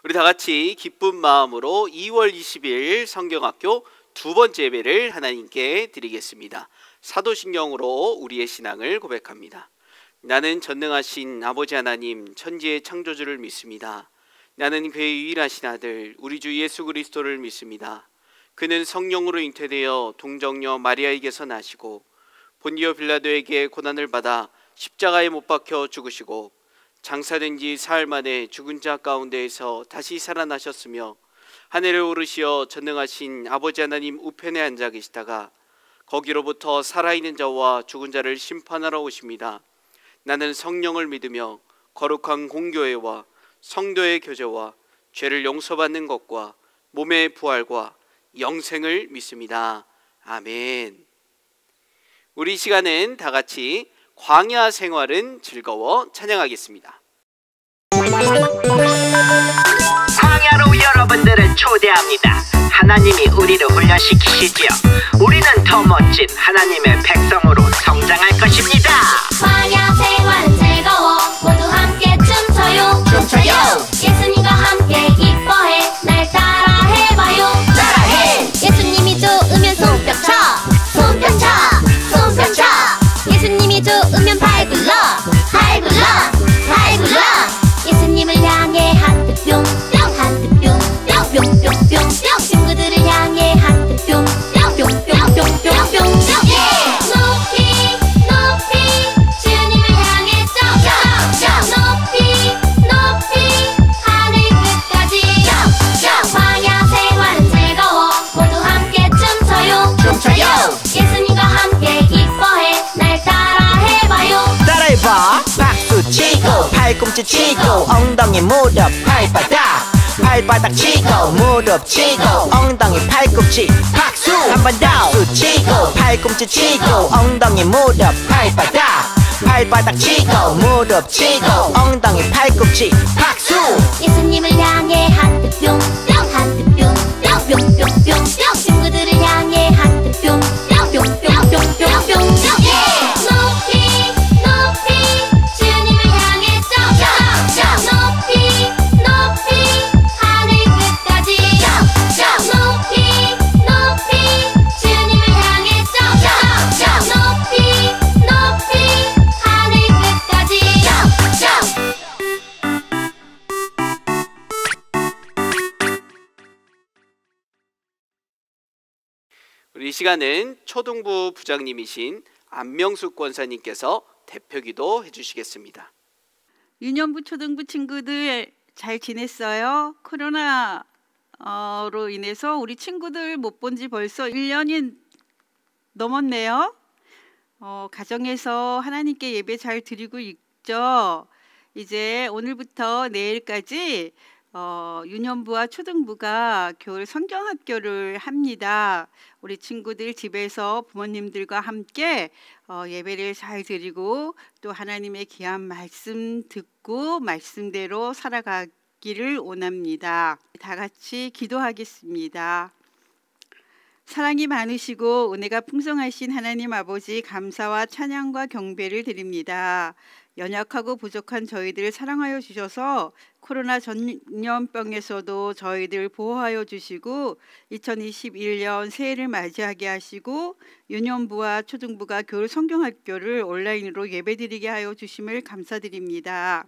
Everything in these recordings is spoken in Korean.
우리 다 같이 기쁜 마음으로 2월 20일 성경학교 두 번째 예배를 하나님께 드리겠습니다. 사도신경으로 우리의 신앙을 고백합니다. 나는 전능하신 아버지 하나님 천지의 창조주를 믿습니다. 나는 그의 유일하신 아들 우리 주 예수 그리스도를 믿습니다. 그는 성령으로 잉태되어 동정녀 마리아에게서 나시고 본디오 빌라도에게 고난을 받아 십자가에 못 박혀 죽으시고 장사된 지 사흘 만에 죽은 자 가운데에서 다시 살아나셨으며 하늘에 오르시어 전능하신 아버지 하나님 우편에 앉아 계시다가 거기로부터 살아있는 자와 죽은 자를 심판하러 오십니다. 나는 성령을 믿으며 거룩한 공교회와 성도의 교제와 죄를 용서받는 것과 몸의 부활과 영생을 믿습니다. 아멘. 우리 시간은 다 같이 광야 생활은 즐거워 찬양하겠습니다. 광야로 여러분들을 초대합니다. 하나님이 우리를 훈련시키시지요. 우리는 더 멋진 하나님의 백성으로 성장할 것입니다. 광야 생활은 즐거워 모두 함께 춤춰요. 예수님과 함께 기뻐해 날 따라 해봐요. 따라해. 예수님이 좋으면 손뼉쳐 손뼉쳐 손뼉쳐. 예수님이 좋으면 발 굴러 발 굴러 발 굴러. 예수님을 향해 하트 뿅뿅 하트 뿅뿅뿅뿅뿅. 친구들을 향해 하트 뿅뿅뿅뿅뿅뿅. 높이 높이 주님을 향해 점점 높이 높이 하늘 끝까지. 광야 생활은 즐거워 모두 함께 춤춰요. 예수님과 함께 기뻐해 날 따라 해봐요. 따라해봐. 박수 치고 팔꿈치 치고 엉덩이 무릎 발바닥 발바닥 치고 무릎 치고 엉덩이 팔꿈치 박수. 한 번 더. 박수 치고 팔꿈치 치고 엉덩이 무릎 발바닥 발바닥 치고 무릎 치고 엉덩이 팔꿈치 박수. 예수님을 향해 하트 뿅뿅 하트 뿅뿅뿅뿅뿅. 친구들을 향해 하트 뿅뿅뿅뿅뿅뿅. 높이 높이 주님을 향해 점점 높이 높이 하늘 끝까지. 높이 높이 주님을 향해 점점 높이 높이 하늘 끝까지. 우리 이 시간은 초등부 부장님이신 안명숙 권사님께서 대표기도 해주시겠습니다. 유년부 초등부 친구들 잘 지냈어요? 코로나로 인해서 우리 친구들 못 본 지 벌써 1년이 넘었네요. 가정에서 하나님께 예배 잘 드리고 있죠. 이제 오늘부터 내일까지 유년부와 초등부가 겨울 성경학교를 합니다. 우리 친구들 집에서 부모님들과 함께 예배를 잘 드리고 또 하나님의 귀한 말씀 듣고 말씀대로 살아가기를 원합니다. 다 같이 기도하겠습니다. 사랑이 많으시고 은혜가 풍성하신 하나님 아버지, 감사와 찬양과 경배를 드립니다. 연약하고 부족한 저희들을 사랑하여 주셔서 코로나 전염병에서도 저희들 보호하여 주시고 2021년 새해를 맞이하게 하시고 유년부와 초등부가 겨울 성경학교를 온라인으로 예배드리게 하여 주심을 감사드립니다.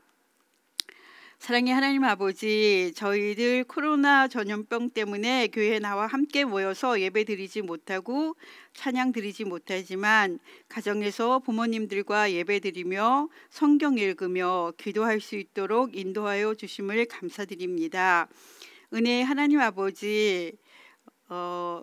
사랑의 하나님 아버지, 저희들 코로나 전염병 때문에 교회에 나와 함께 모여서 예배 드리지 못하고 찬양 드리지 못하지만 가정에서 부모님들과 예배 드리며 성경 읽으며 기도할 수 있도록 인도하여 주심을 감사드립니다. 은혜의 하나님 아버지,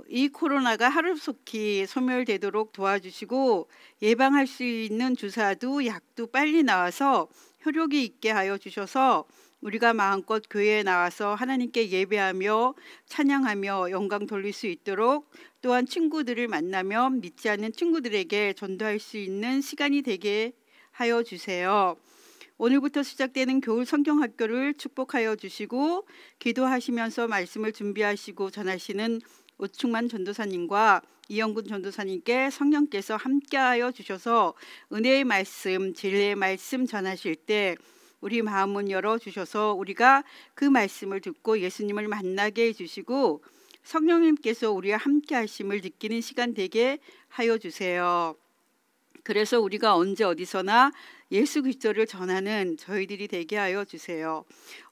이 코로나가 하루속히 소멸되도록 도와주시고 예방할 수 있는 주사도 약도 빨리 나와서 효력이 있게 하여 주셔서 우리가 마음껏 교회에 나와서 하나님께 예배하며 찬양하며 영광 돌릴 수 있도록, 또한 친구들을 만나며 믿지 않는 친구들에게 전도할 수 있는 시간이 되게 하여 주세요. 오늘부터 시작되는 겨울 성경학교를 축복하여 주시고 기도하시면서 말씀을 준비하시고 전하시는 오충만 전도사님과 이영군 전도사님께 성령께서 함께하여 주셔서 은혜의 말씀, 진리의 말씀 전하실 때 우리 마음문 열어주셔서 우리가 그 말씀을 듣고 예수님을 만나게 해주시고 성령님께서 우리와 함께 하심을 느끼는 시간 되게 하여 주세요. 그래서 우리가 언제 어디서나 예수 그리스도를 전하는 저희들이 되게 하여 주세요.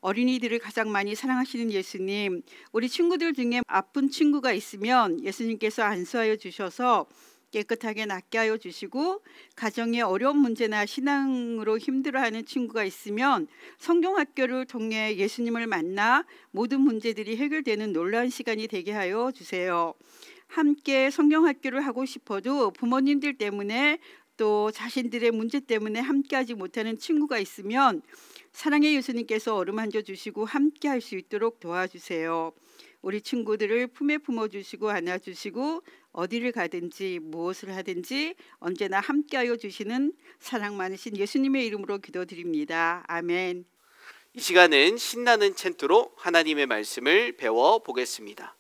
어린이들을 가장 많이 사랑하시는 예수님, 우리 친구들 중에 아픈 친구가 있으면 예수님께서 안수하여 주셔서 깨끗하게 낫게 하여 주시고, 가정에 어려운 문제나 신앙으로 힘들어하는 친구가 있으면 성경학교를 통해 예수님을 만나 모든 문제들이 해결되는 놀라운 시간이 되게 하여 주세요. 함께 성경학교를 하고 싶어도 부모님들 때문에 또 자신들의 문제 때문에 함께하지 못하는 친구가 있으면 사랑의 예수님께서 어루만져 주시고 함께 할 수 있도록 도와주세요. 우리 친구들을 품에 품어주시고 안아주시고 어디를 가든지 무엇을 하든지 언제나 함께하여 주시는 사랑 많으신 예수님의 이름으로 기도드립니다. 아멘. 이 시간은 신나는 챈트로 하나님의 말씀을 배워보겠습니다.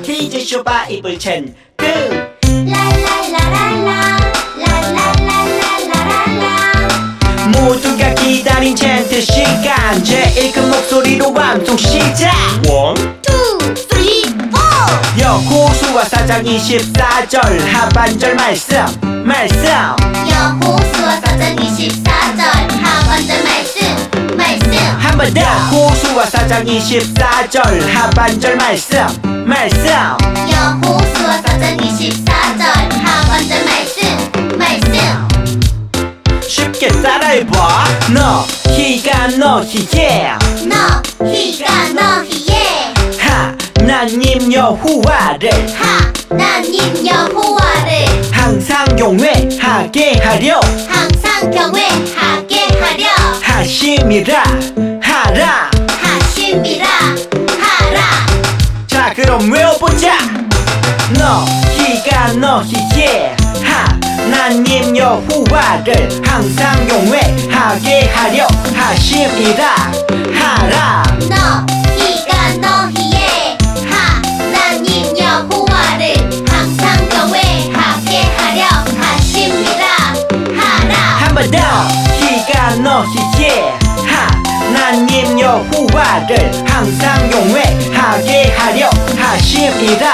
TJ 바이블 챈트 모두가 기다린 챈트 시간, 제일 큰 목소리로 방송 시작. 2, 3, 4 여호수아 4장 24절 하반절 말씀 여호수아 4장 24절 하반절 말씀 한 번 더. 여호수아 4장 24절 하반절 말씀 여호수아 4장 24절 하반절 말씀 쉽게 따라해봐. 너희가 너희의 하나님 여호와를 항상 경외하게 하려 하심이라 하라. 자, 그럼 외워보자. 너희가 너희의 하나님 여호와를 항상 경외하게 하려 하심이라 하라. 너희가 너희의 하나님 여호와를 항상 경외하게 하려 하심이라 하라. 한 번 더. 너희가 너희의 하나님 여호와를 항상 경외하게 하려 하심이라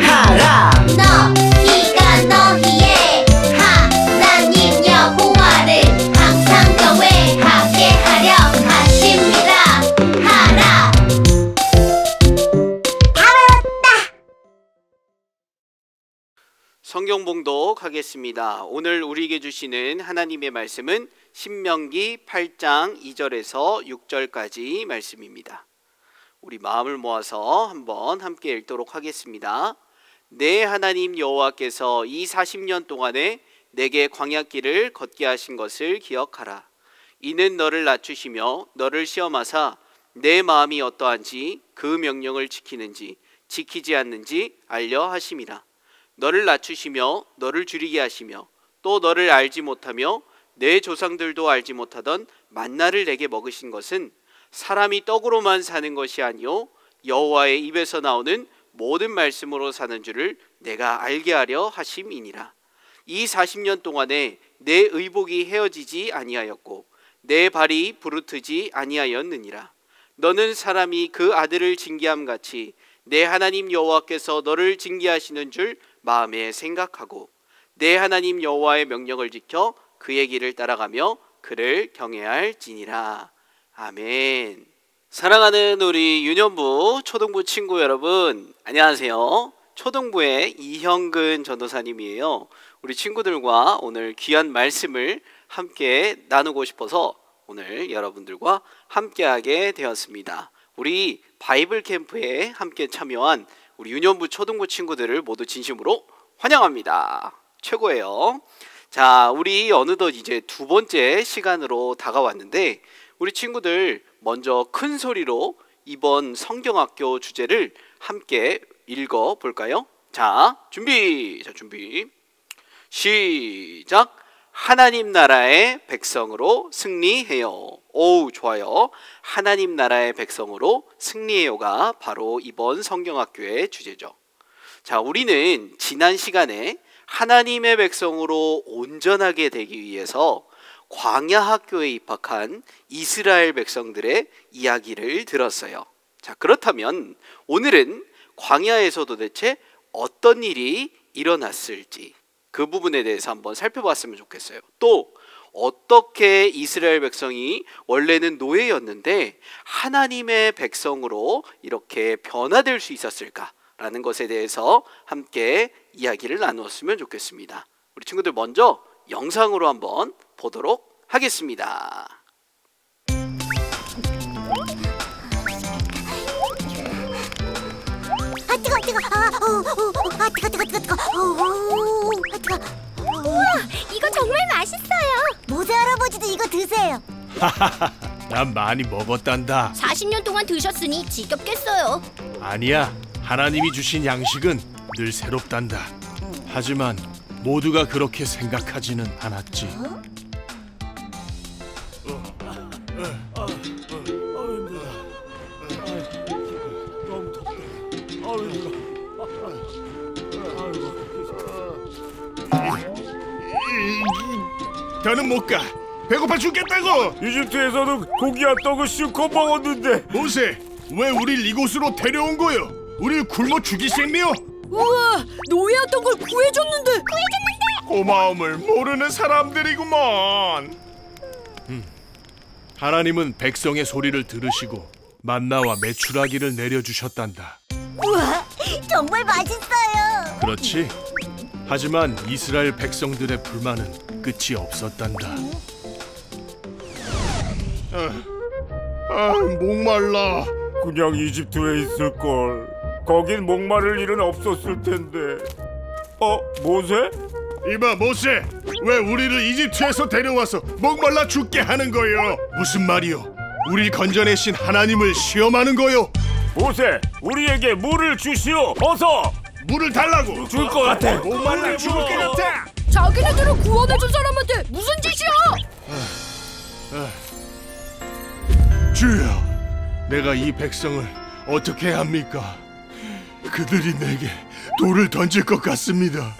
하라. 너희가 너희의 하나님 여호와를 항상 경외하게 하려 하심이라 하라. 성경 봉독하겠습니다. 오늘 우리에게 주시는 하나님의 말씀은 신명기 8장 2절에서 6절까지 말씀입니다. 우리 마음을 모아서 한번 함께 읽도록 하겠습니다. 내 하나님 여호와께서 이 40년 동안에 내게 광야길을 걷게 하신 것을 기억하라. 이는 너를 낮추시며 너를 시험하사 내 마음이 어떠한지 그 명령을 지키는지 지키지 않는지 알려 하심이라. 너를 낮추시며 너를 줄이게 하시며 또 너를 알지 못하며 내 조상들도 알지 못하던 만나를 내게 먹으신 것은 사람이 떡으로만 사는 것이 아니요 여호와의 입에서 나오는 모든 말씀으로 사는 줄을 내가 알게 하려 하심이니라. 이 40년 동안에 내 의복이 헤어지지 아니하였고 내 발이 부르트지 아니하였느니라. 너는 사람이 그 아들을 징계함 같이 내 하나님 여호와께서 너를 징계하시는 줄 마음에 생각하고 내 하나님 여호와의 명령을 지켜 그의 길을 따라가며 그를 경외할지니라. 아멘. 사랑하는 우리 유년부 초등부 친구 여러분, 안녕하세요. 초등부의 이형근 전도사님이에요. 우리 친구들과 오늘 귀한 말씀을 함께 나누고 싶어서 오늘 여러분들과 함께하게 되었습니다. 우리 바이블 캠프에 함께 참여한 우리 유년부 초등부 친구들을 모두 진심으로 환영합니다. 최고예요. 자, 우리 어느덧 이제 두 번째 시간으로 다가왔는데 우리 친구들 먼저 큰 소리로 이번 성경학교 주제를 함께 읽어 볼까요? 자, 준비 시작. 하나님 나라의 백성으로 승리해요. 오, 좋아요. 하나님 나라의 백성으로 승리해요가 바로 이번 성경학교의 주제죠. 자, 우리는 지난 시간에 하나님의 백성으로 온전하게 되기 위해서 광야 학교에 입학한 이스라엘 백성들의 이야기를 들었어요. 자, 그렇다면 오늘은 광야에서 도대체 어떤 일이 일어났을지 그 부분에 대해서 한번 살펴봤으면 좋겠어요. 또 어떻게 이스라엘 백성이 원래는 노예였는데 하나님의 백성으로 이렇게 변화될 수 있었을까라는 것에 대해서 함께 이야기를 나누었으면 좋겠습니다. 우리 친구들 먼저 영상으로 한번 보도록 하겠습니다. 아 뜨거 뜨거 아 뜨거 우와 이거 정말 맛있어요. 모세 할아버지도 이거 드세요. 난 많이 먹었단다. 40년 동안 드셨으니 지겹겠어요. 아니야, 하나님이 주신 양식은 늘 새롭단다. 하지만 모두가 그렇게 생각하지는 않았지. 더는 못 가. 배고파 죽겠다고. 이집트에서는 고기와 떡을 실컷 먹었는데. 모세, 왜 우릴 이곳으로 데려온 거요? 우릴 굶어 죽이셈이요? 우와, 노예였던 걸 구해줬는데. 고마움을 모르는 사람들이구먼. 하나님은 백성의 소리를 들으시고 만나와 메추라기를 내려주셨단다. 우와 정말 맛있어요. 그렇지? 하지만 이스라엘 백성들의 불만은 끝이 없었단다. 목말라. 그냥 이집트에 있을걸. 거긴 목마를 일은 없었을 텐데. 모세? 이봐 모세, 왜 우리를 이집트에서 데려와서 목말라 죽게 하는 거요? 무슨 말이요? 우리 건져내신 하나님을 시험하는 거요? 모세, 우리에게 물을 주시오. 어서. 물을 달라고. 줄 것 같아. 목말라 죽을 것 같아. 자기네들을 구원해준 사람한테 무슨 짓이야? 주여, 내가 이 백성을 어떻게 해야 합니까? 그들이 내게 돌을 던질 것 같습니다.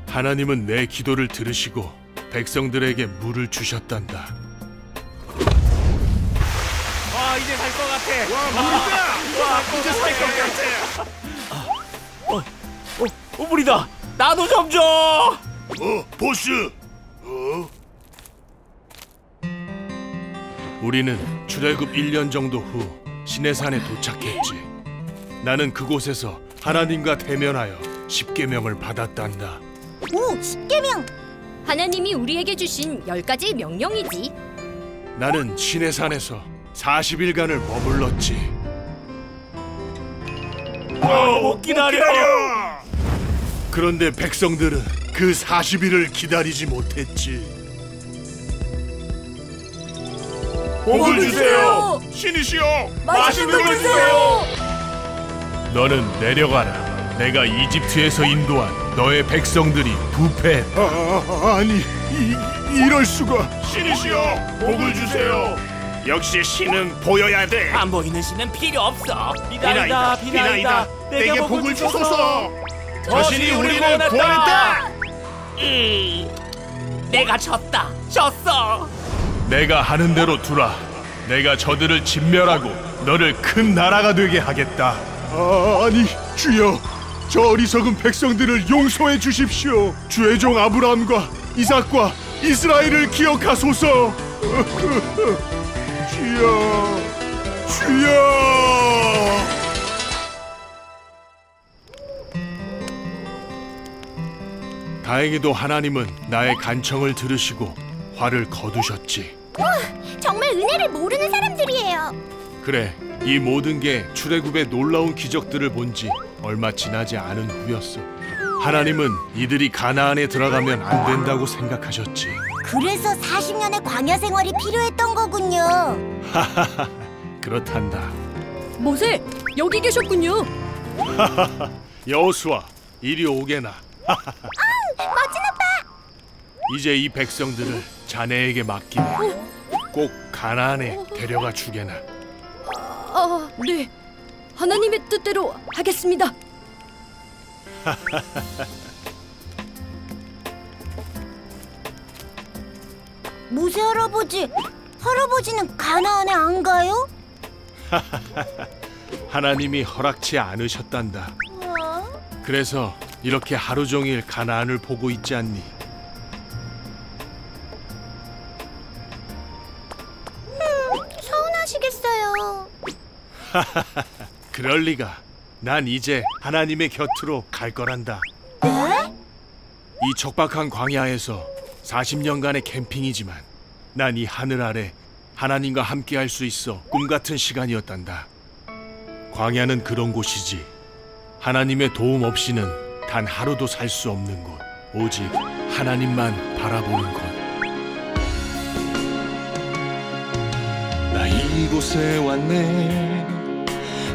하나님은 내 기도를 들으시고 백성들에게 물을 주셨단다. 이제 살 것 같아. 이제 살 것 같아. 물이다. 나도 좀 줘. 보스. 우리는 출애굽 1년 정도 후 시내산에 도착했지. 나는 그곳에서 하나님과 대면하여 십계명을 받았단다. 오, 십계명. 하나님이 우리에게 주신 10가지 명령이지. 나는 시내산에서 40일간을 머물렀지. 못 기다려. 그런데 백성들은 그 40일을 기다리지 못했지. 복을 주세요. 신이시여, 맛있는 걸 주세요. 너는 내려가라. 내가 이집트에서 인도한 너의 백성들이 부패했다. 아니, 이럴 수가. 신이시여, 복을 주세요. 역시 신은 보여야 돼. 안 보이는 신은 필요 없어. 비나이다. 내게 복을 주소서. 저 신이 우리를 구원했다. 내가 졌다. 졌어. 내가 하는 대로 두라. 내가 저들을 진멸하고 너를 큰 나라가 되게 하겠다. 아니, 주여, 저 어리석은 백성들을 용서해 주십시오. 주의 종 아브라함과 이삭과 이스라엘을 기억하소서. 주여, 주여. 다행히도 하나님은 나의 간청을 들으시고 화를 거두셨지. 정말 은혜를 모르는 사람들이에요. 그래, 이 모든 게 출애굽의 놀라운 기적들을 본 지 얼마 지나지 않은 후였어. 하나님은 이들이 가나안에 들어가면 안 된다고 생각하셨지. 그래서 40년의 광야 생활이 필요했던 거군요. 그렇단다. 모세, 여기 계셨군요. 여호수아, 이리 오게나. 멋진 오빠. 이제 이 백성들을 자네에게 맡기네. 꼭 가나안에 데려가 주게나. 네. 하나님의 뜻대로 하겠습니다. 모세 할아버지는 가나안에 안 가요? 하나님이 허락치 않으셨단다. 그래서 이렇게 하루 종일 가나안을 보고 있지 않니? 서운하시겠어요. 그럴 리가. 난 이제 하나님의 곁으로 갈 거란다. 네? 이 척박한 광야에서 40년간의 캠핑이지만 난 이 하늘 아래 하나님과 함께 할 수 있어 꿈같은 시간이었단다. 광야는 그런 곳이지. 하나님의 도움 없이는 단 하루도 살 수 없는 곳. 오직 하나님만 바라보는 곳. 나 이곳에 왔네.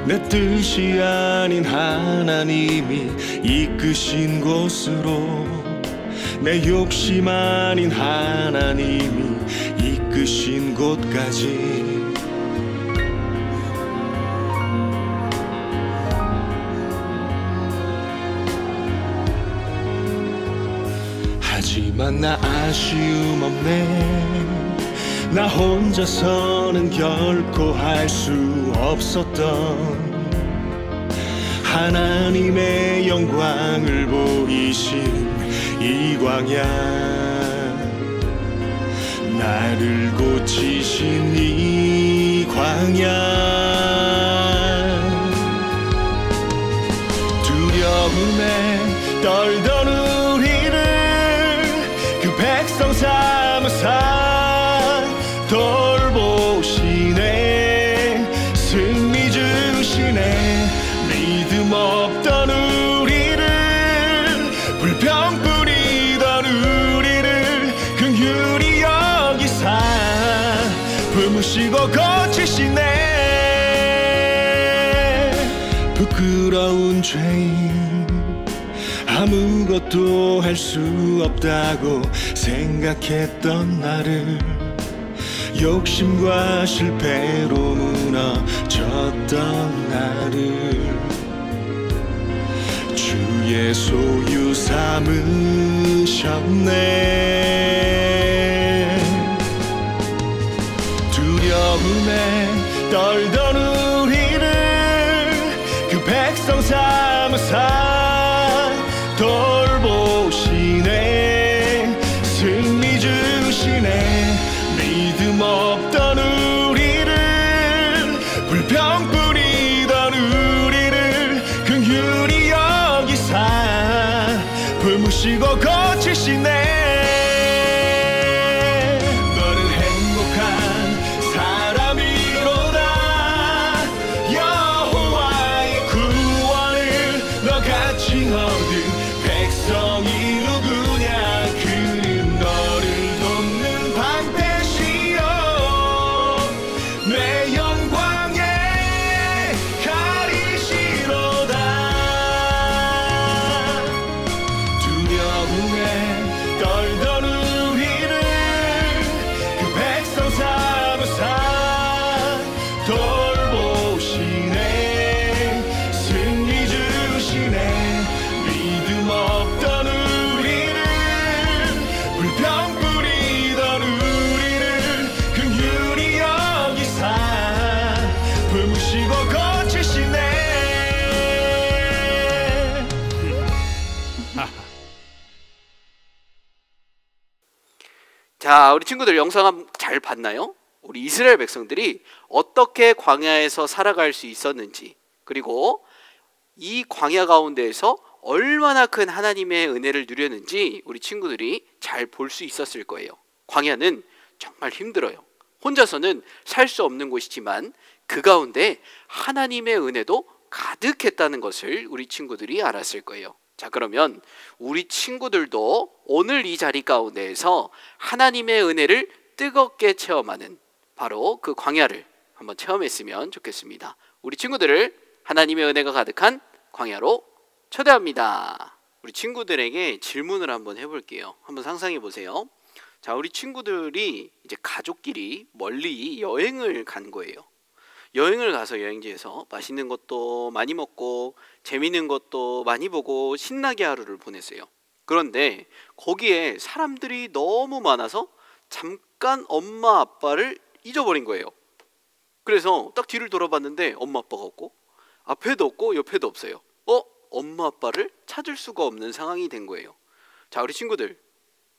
내 뜻이 아닌 하나님이 이끄신 곳으로, 내 욕심 아닌 하나님이 이끄신 곳까지. 하지만 나 아쉬움 없네. 나 혼자서는 결코 할 수 없었던 하나님의 영광을 보이신 이 광야, 나를 고치신 이 광야. 두려움에 떨던 우리를 그 백성 삼으사 돌보시네. 승리 주시네. 믿음 없던 우리를, 불평 뿌리던 우리를 긍휼히 여기사 품으시고 고치시네. 부끄러운 죄인, 아무것도 할 수 없다고 생각했던 나를 욕심과 실패로 무너졌던 나를 주의 소유 삼으셨네. 두려움에 떨던 우리를 그 백성 삼으사 돌보시네. 승리 주시네. 믿음 없던 우리를, 불평 뿌리던 우리를 긍휼히 여기사 품으시고 고치시네. 너는 행복한 사람이로다. 여호와의 구원을 너같이 얻은 백성이 누구냐. 그는 너를 돕는 방패시여 내 영광에 가리시로다. 두려움에 떨던 우리를 그 백성 삼으사 돌보시네. 승리 주시네. 믿음 없던 우리를, 불평 뿌리던 우리를 긍휼히 여기사 품으시고 고치시네. 자, 우리 친구들 영상 잘 봤나요? 우리 이스라엘 백성들이 어떻게 광야에서 살아갈 수 있었는지, 그리고 이 광야 가운데에서 얼마나 큰 하나님의 은혜를 누렸는지 우리 친구들이 잘 볼 수 있었을 거예요. 광야는 정말 힘들어요. 혼자서는 살 수 없는 곳이지만 그 가운데 하나님의 은혜도 가득했다는 것을 우리 친구들이 알았을 거예요. 자, 그러면 우리 친구들도 오늘 이 자리 가운데에서 하나님의 은혜를 뜨겁게 체험하는 바로 그 광야를 한번 체험했으면 좋겠습니다. 우리 친구들을 하나님의 은혜가 가득한 광야로 초대합니다. 우리 친구들에게 질문을 한번 해볼게요. 한번 상상해 보세요. 자, 우리 친구들이 이제 가족끼리 멀리 여행을 간 거예요. 여행을 가서 여행지에서 맛있는 것도 많이 먹고 재밌는 것도 많이 보고 신나게 하루를 보냈어요. 그런데 거기에 사람들이 너무 많아서 잠깐 엄마 아빠를 잊어버린 거예요. 그래서 딱 뒤를 돌아봤는데 엄마 아빠가 없고 앞에도 없고 옆에도 없어요. 엄마 아빠를 찾을 수가 없는 상황이 된 거예요. 자, 우리 친구들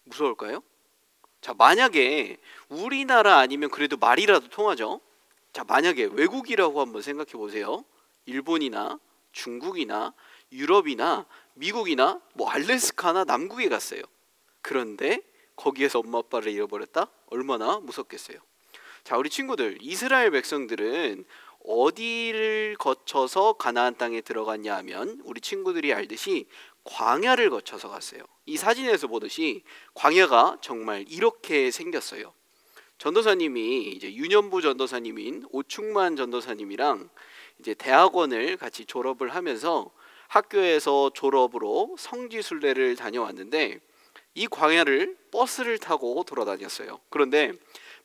무서울까요? 자, 만약에 우리나라 아니면 그래도 말이라도 통하죠. 자, 만약에 외국이라고 한번 생각해 보세요. 일본이나 중국이나 유럽이나 미국이나 뭐 알래스카나 남극에 갔어요. 그런데 거기에서 엄마 아빠를 잃어버렸다? 얼마나 무섭겠어요. 자, 우리 친구들, 이스라엘 백성들은 어디를 거쳐서 가나안 땅에 들어갔냐 하면 우리 친구들이 알듯이 광야를 거쳐서 갔어요. 이 사진에서 보듯이 광야가 정말 이렇게 생겼어요. 전도사님이 이제 유년부 전도사님인 오충만 전도사님이랑 이제 대학원을 같이 졸업을 하면서 학교에서 졸업으로 성지순례를 다녀왔는데 이 광야를 버스를 타고 돌아다녔어요. 그런데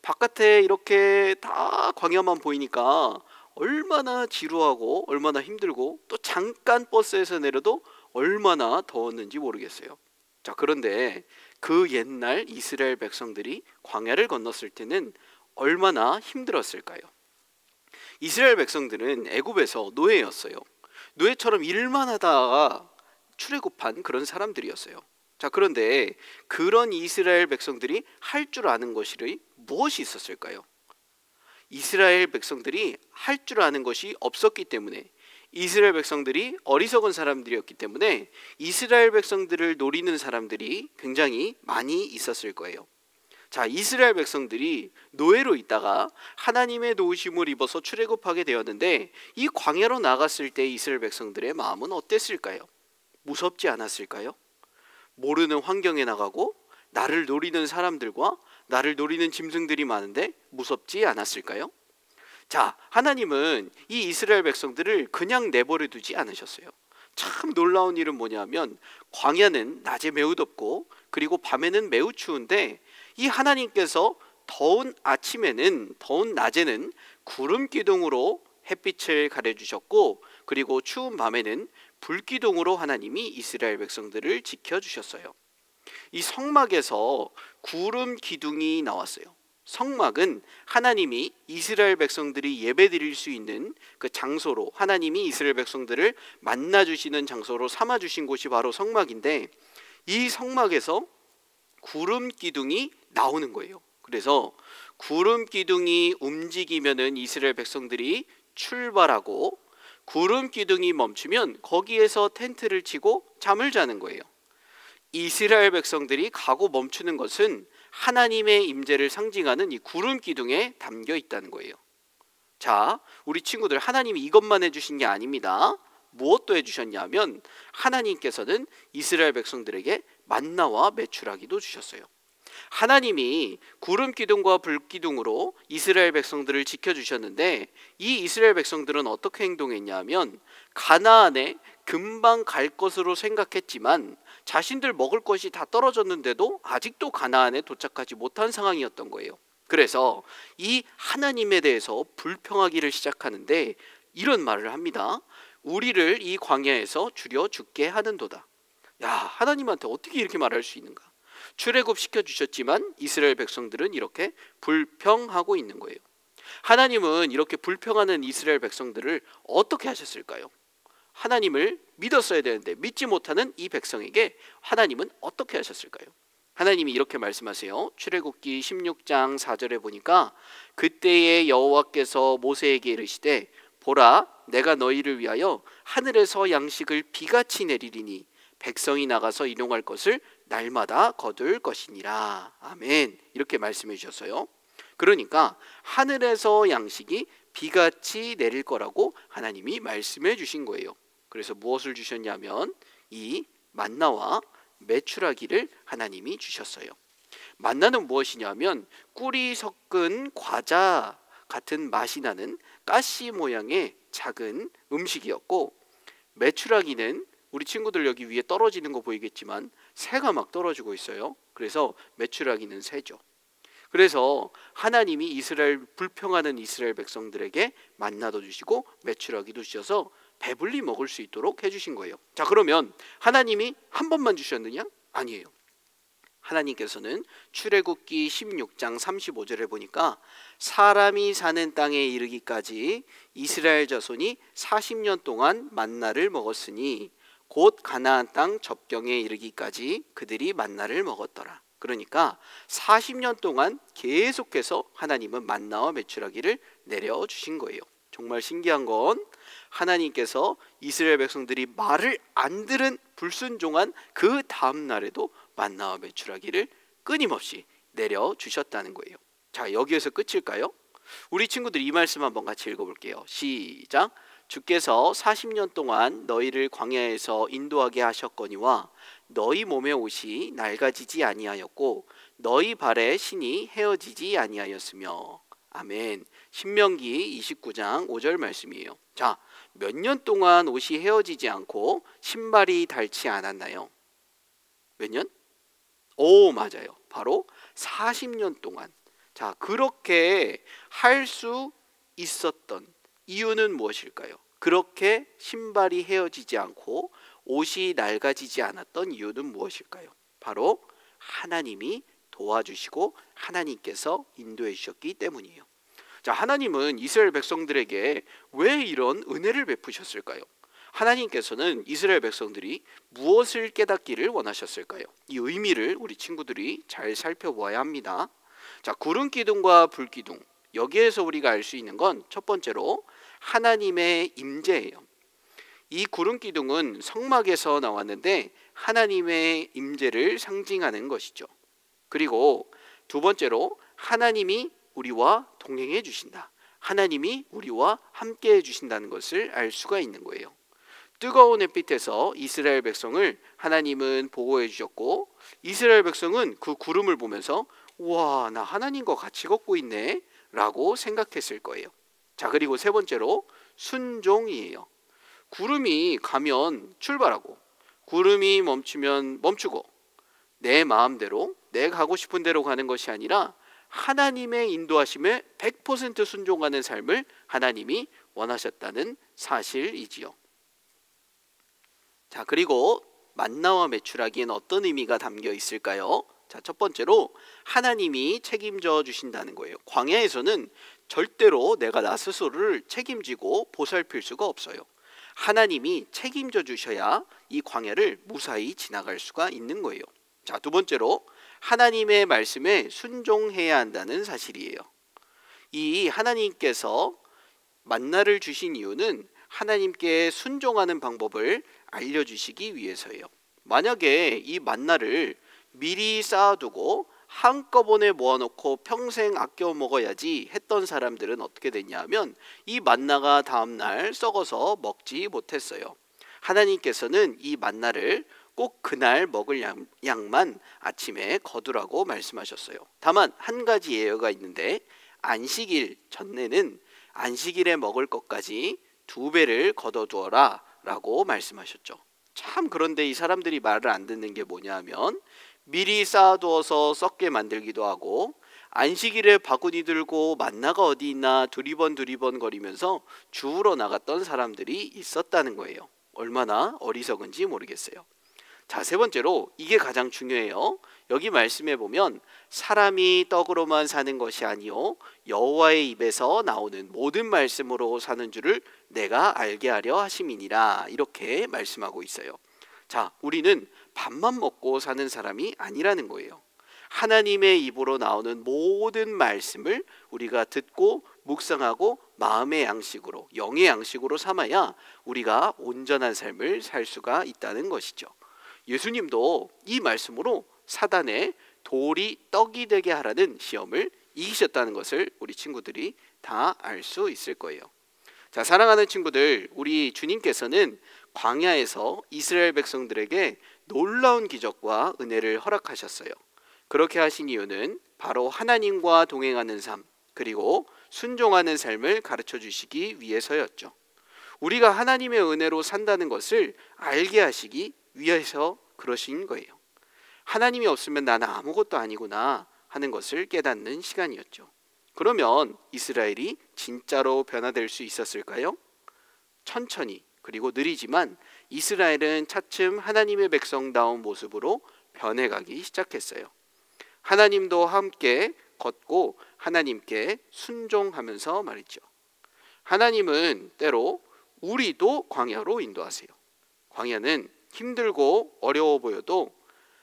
바깥에 이렇게 다 광야만 보이니까 얼마나 지루하고 얼마나 힘들고 또 잠깐 버스에서 내려도 얼마나 더웠는지 모르겠어요. 자, 그런데 그 옛날 이스라엘 백성들이 광야를 건넜을 때는 얼마나 힘들었을까요? 이스라엘 백성들은 애굽에서 노예였어요. 노예처럼 일만 하다가 출애굽한 그런 사람들이었어요. 자, 그런데 그런 이스라엘 백성들이 할 줄 아는 것이 무엇이 있었을까요? 이스라엘 백성들이 할 줄 아는 것이 없었기 때문에, 이스라엘 백성들이 어리석은 사람들이었기 때문에 이스라엘 백성들을 노리는 사람들이 굉장히 많이 있었을 거예요. 자, 이스라엘 백성들이 노예로 있다가 하나님의 도우심을 입어서 출애굽하게 되었는데 이 광야로 나갔을 때 이스라엘 백성들의 마음은 어땠을까요? 무섭지 않았을까요? 모르는 환경에 나가고 나를 노리는 사람들과 나를 노리는 짐승들이 많은데 무섭지 않았을까요? 자, 하나님은 이 이스라엘 백성들을 그냥 내버려 두지 않으셨어요. 참 놀라운 일은 뭐냐면 광야는 낮에 매우 덥고 그리고 밤에는 매우 추운데 이 하나님께서 더운 아침에는, 더운 낮에는 구름 기둥으로 햇빛을 가려주셨고 그리고 추운 밤에는 불기둥으로 하나님이 이스라엘 백성들을 지켜주셨어요. 이 성막에서 구름 기둥이 나왔어요. 성막은 하나님이 이스라엘 백성들이 예배드릴 수 있는 그 장소로, 하나님이 이스라엘 백성들을 만나주시는 장소로 삼아주신 곳이 바로 성막인데 이 성막에서 구름 기둥이 나오는 거예요. 그래서 구름 기둥이 움직이면은 이스라엘 백성들이 출발하고 구름 기둥이 멈추면 거기에서 텐트를 치고 잠을 자는 거예요. 이스라엘 백성들이 가고 멈추는 것은 하나님의 임재를 상징하는 이 구름 기둥에 담겨 있다는 거예요. 자, 우리 친구들, 하나님이 이것만 해주신 게 아닙니다. 무엇도 해주셨냐면 하나님께서는 이스라엘 백성들에게 만나와 메추라기도 주셨어요. 하나님이 구름 기둥과 불 기둥으로 이스라엘 백성들을 지켜주셨는데 이 이스라엘 백성들은 어떻게 행동했냐면 가나안에 금방 갈 것으로 생각했지만 자신들 먹을 것이 다 떨어졌는데도 아직도 가나안에 도착하지 못한 상황이었던 거예요. 그래서 이 하나님에 대해서 불평하기를 시작하는데 이런 말을 합니다. 우리를 이 광야에서 죽여 죽게 하는도다. 야, 하나님한테 어떻게 이렇게 말할 수 있는가? 출애굽 시켜주셨지만 이스라엘 백성들은 이렇게 불평하고 있는 거예요. 하나님은 이렇게 불평하는 이스라엘 백성들을 어떻게 하셨을까요? 하나님을 믿었어야 되는데 믿지 못하는 이 백성에게 하나님은 어떻게 하셨을까요? 하나님이 이렇게 말씀하세요. 출애굽기 16장 4절에 보니까 그때에 여호와께서 모세에게 이르시되 보라, 내가 너희를 위하여 하늘에서 양식을 비같이 내리리니 백성이 나가서 일용할 것을 날마다 거둘 것이니라. 아멘. 이렇게 말씀해 주셨어요. 그러니까 하늘에서 양식이 비같이 내릴 거라고 하나님이 말씀해 주신 거예요. 그래서 무엇을 주셨냐면 이 만나와 메추라기를 하나님이 주셨어요. 만나는 무엇이냐면 꿀이 섞은 과자 같은 맛이 나는 가시 모양의 작은 음식이었고, 메추라기는 우리 친구들 여기 위에 떨어지는 거 보이겠지만 새가 막 떨어지고 있어요. 그래서 메추라기는 새죠. 그래서 하나님이 불평하는 이스라엘 백성들에게 만나도 주시고 메추라기도 주셔서 배불리 먹을 수 있도록 해주신 거예요. 자, 그러면 하나님이 한 번만 주셨느냐? 아니에요. 하나님께서는 출애굽기 16장 35절에 보니까 사람이 사는 땅에 이르기까지 이스라엘 자손이 40년 동안 만나를 먹었으니 곧 가나안 땅 접경에 이르기까지 그들이 만나를 먹었더라. 그러니까 40년 동안 계속해서 하나님은 만나와 메추라기를 내려주신 거예요. 정말 신기한 건 하나님께서 이스라엘 백성들이 말을 안 들은 불순종한 그 다음 날에도 만나와 메추라기를 끊임없이 내려주셨다는 거예요. 자, 여기에서 끝일까요? 우리 친구들 이 말씀 한번 같이 읽어볼게요. 시작. 주께서 40년 동안 너희를 광야에서 인도하게 하셨거니와 너희 몸의 옷이 낡아지지 아니하였고 너희 발의 신이 헤어지지 아니하였으며. 아멘. 신명기 29장 5절 말씀이에요. 자, 몇 년 동안 옷이 헤어지지 않고 신발이 닳지 않았나요? 몇 년? 오, 맞아요. 바로 40년 동안. 자, 그렇게 할 수 있었던 이유는 무엇일까요? 그렇게 신발이 헤어지지 않고 옷이 낡아지지 않았던 이유는 무엇일까요? 바로 하나님이 도와주시고 하나님께서 인도해 주셨기 때문이에요. 자, 하나님은 이스라엘 백성들에게 왜 이런 은혜를 베푸셨을까요? 하나님께서는 이스라엘 백성들이 무엇을 깨닫기를 원하셨을까요? 이 의미를 우리 친구들이 잘 살펴보아야 합니다. 자, 구름 기둥과 불 기둥, 여기에서 우리가 알 수 있는 건 첫 번째로 하나님의 임재예요. 이 구름 기둥은 성막에서 나왔는데 하나님의 임재를 상징하는 것이죠. 그리고 두 번째로 하나님이 우리와 동행해 주신다. 하나님이 우리와 함께 해 주신다는 것을 알 수가 있는 거예요. 뜨거운 햇빛에서 이스라엘 백성을 하나님은 보호해 주셨고 이스라엘 백성은 그 구름을 보면서 우와, 나 하나님과 같이 걷고 있네 라고 생각했을 거예요. 자, 그리고 세 번째로 순종이에요. 구름이 가면 출발하고 구름이 멈추면 멈추고 내 마음대로 내가 가고 싶은 대로 가는 것이 아니라 하나님의 인도하심에 100% 순종하는 삶을 하나님이 원하셨다는 사실이지요. 자, 그리고 만나와 메추라기에는 어떤 의미가 담겨 있을까요? 자, 첫 번째로 하나님이 책임져 주신다는 거예요. 광야에서는 절대로 내가 나 스스로를 책임지고 보살필 수가 없어요. 하나님이 책임져 주셔야 이 광야를 무사히 지나갈 수가 있는 거예요. 자, 두 번째로 하나님의 말씀에 순종해야 한다는 사실이에요. 이 하나님께서 만나를 주신 이유는 하나님께 순종하는 방법을 알려주시기 위해서예요. 만약에 이 만나를 미리 쌓아두고 한꺼번에 모아놓고 평생 아껴 먹어야지 했던 사람들은 어떻게 됐냐면 이 만나가 다음날 썩어서 먹지 못했어요. 하나님께서는 이 만나를 꼭 그날 먹을 양만 아침에 거두라고 말씀하셨어요. 다만 한 가지 예외가 있는데 안식일 전에는 안식일에 먹을 것까지 2배를 걷어두어라 라고 말씀하셨죠. 참, 그런데 이 사람들이 말을 안 듣는 게 뭐냐면 미리 쌓아두어서 썩게 만들기도 하고 안식일에 바구니 들고 만나가 어디 있나 두리번 거리면서 주우러 나갔던 사람들이 있었다는 거예요. 얼마나 어리석은지 모르겠어요. 자, 세 번째로 이게 가장 중요해요. 여기 말씀해 보면 사람이 떡으로만 사는 것이 아니요 여호와의 입에서 나오는 모든 말씀으로 사는 줄을 내가 알게 하려 하심이니라, 이렇게 말씀하고 있어요. 자, 우리는 밥만 먹고 사는 사람이 아니라는 거예요. 하나님의 입으로 나오는 모든 말씀을 우리가 듣고 묵상하고 마음의 양식으로, 영의 양식으로 삼아야 우리가 온전한 삶을 살 수가 있다는 것이죠. 예수님도 이 말씀으로 사단의 돌이 떡이 되게 하라는 시험을 이기셨다는 것을 우리 친구들이 다 알 수 있을 거예요. 자, 사랑하는 친구들, 우리 주님께서는 광야에서 이스라엘 백성들에게 놀라운 기적과 은혜를 허락하셨어요. 그렇게 하신 이유는 바로 하나님과 동행하는 삶, 그리고 순종하는 삶을 가르쳐 주시기 위해서였죠. 우리가 하나님의 은혜로 산다는 것을 알게 하시기 위해서 그러신 거예요. 하나님이 없으면 나는 아무것도 아니구나 하는 것을 깨닫는 시간이었죠. 그러면 이스라엘이 진짜로 변화될 수 있었을까요? 천천히, 그리고 느리지만 이스라엘은 차츰 하나님의 백성다운 모습으로 변해가기 시작했어요. 하나님도 함께 걷고 하나님께 순종하면서 말이죠. 하나님은 때로 우리도 광야로 인도하세요. 광야는 힘들고 어려워 보여도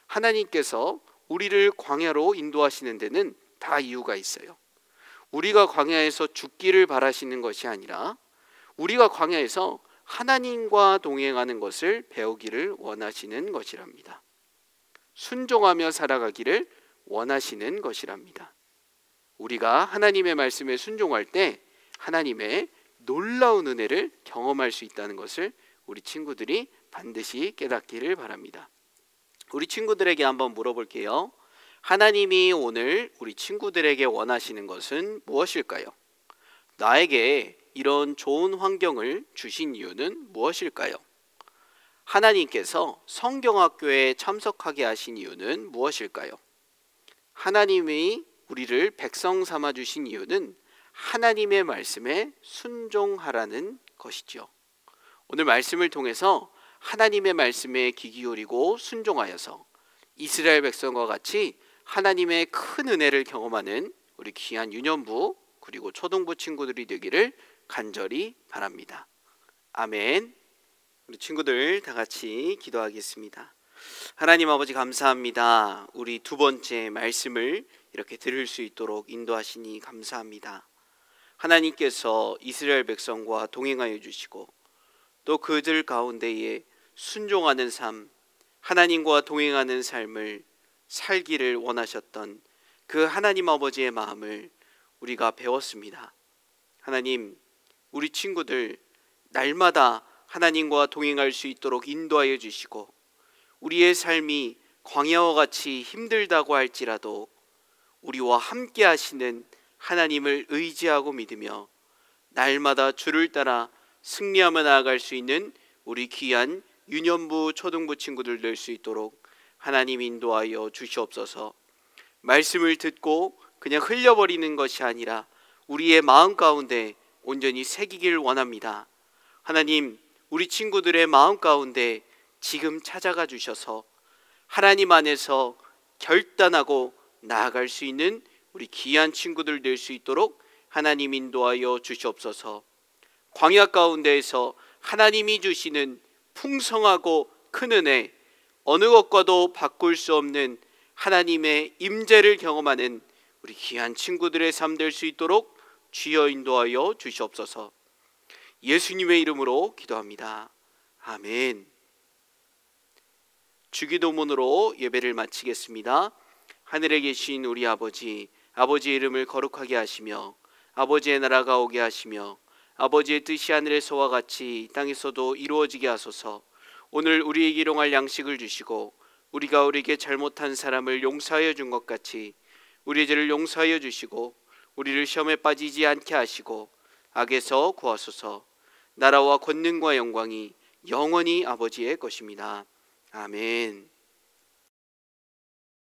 하나님께서 우리를 광야로 인도하시는 데는 다 이유가 있어요. 우리가 광야에서 죽기를 바라시는 것이 아니라 우리가 광야에서 하나님과 동행하는 것을 배우기를 원하시는 것이랍니다. 순종하며 살아가기를 원하시는 것이랍니다. 우리가 하나님의 말씀에 순종할 때 하나님의 놀라운 은혜를 경험할 수 있다는 것을 우리 친구들이 반드시 깨닫기를 바랍니다. 우리 친구들에게 한번 물어볼게요. 하나님이 오늘 우리 친구들에게 원하시는 것은 무엇일까요? 나에게 이런 좋은 환경을 주신 이유는 무엇일까요? 하나님께서 성경학교에 참석하게 하신 이유는 무엇일까요? 하나님이 우리를 백성 삼아 주신 이유는 하나님의 말씀에 순종하라는 것이죠. 오늘 말씀을 통해서 하나님의 말씀에 귀 기울이고 순종하여서 이스라엘 백성과 같이 하나님의 큰 은혜를 경험하는 우리 귀한 유년부 그리고 초등부 친구들이 되기를 간절히 바랍니다. 아멘. 우리 친구들 다 같이 기도하겠습니다. 하나님 아버지 감사합니다. 우리 두 번째 말씀을 이렇게 들을 수 있도록 인도하시니 감사합니다. 하나님께서 이스라엘 백성과 동행하여 주시고 또 그들 가운데에 순종하는 삶, 하나님과 동행하는 삶을 살기를 원하셨던 그 하나님 아버지의 마음을 우리가 배웠습니다. 하나님, 우리 친구들 날마다 하나님과 동행할 수 있도록 인도하여 주시고 우리의 삶이 광야와 같이 힘들다고 할지라도 우리와 함께 하시는 하나님을 의지하고 믿으며 날마다 주를 따라 승리하며 나아갈 수 있는 우리 귀한 유년부 초등부 친구들 될 수 있도록 하나님 인도하여 주시옵소서. 말씀을 듣고 그냥 흘려버리는 것이 아니라 우리의 마음 가운데 온전히 새기길 원합니다. 하나님, 우리 친구들의 마음 가운데 지금 찾아가 주셔서 하나님 안에서 결단하고 나아갈 수 있는 우리 귀한 친구들 될 수 있도록 하나님 인도하여 주시옵소서. 광야 가운데에서 하나님이 주시는 풍성하고 큰 은혜, 어느 것과도 바꿀 수 없는 하나님의 임재를 경험하는 우리 귀한 친구들의 삶 될 수 있도록 주여 인도하여 주시옵소서. 예수님의 이름으로 기도합니다. 아멘. 주기도문으로 예배를 마치겠습니다. 하늘에 계신 우리 아버지, 아버지의 이름을 거룩하게 하시며 아버지의 나라가 오게 하시며 아버지의 뜻이 하늘에서와 같이 땅에서도 이루어지게 하소서. 오늘 우리에게 일용할 양식을 주시고 우리가 우리에게 잘못한 사람을 용서하여 준 것 같이 우리의 죄를 용서하여 주시고 우리를 시험에 빠지지 않게 하시고 악에서 구하소서. 나라와 권능과 영광이 영원히 아버지의 것입니다. 아멘.